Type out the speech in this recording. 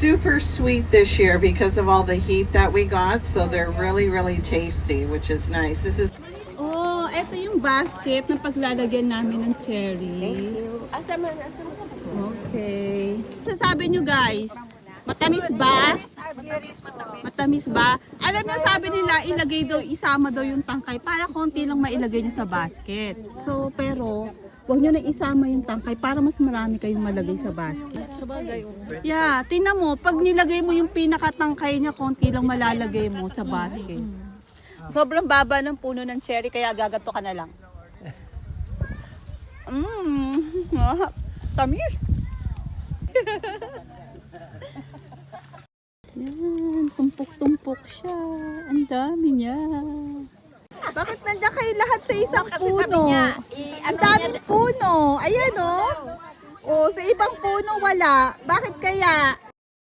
super sweet this year because of all the heat that we got. So they're really, really tasty, which is nice. This is Oh, eto yung basket na paglalagyan namin ng cherry. Thank you. Asama. Okay. Sasabi nyo guys, matamis ba? Matamis ba? Alam nyo, sabi nila, ilagay daw, isama daw yung tangkay para konti lang mailagay nyo sa basket. So, pero, huwag nyo na isama yung tangkay para mas marami kayong malagay sa basket. Yeah, tingnan mo, pag nilagay mo yung pinakatangkay niya, konti lang malalagay mo sa basket. Sobrang baba ng puno ng cherry, kaya gagato ka na lang. Tamis! Yan, tumpok-tumpok siya. Ang dami niya. Bakit nandiyan kayo lahat sa isang puno? Ang daming puno. Ayan o. Oh. Oh, sa ibang puno wala. Bakit kaya?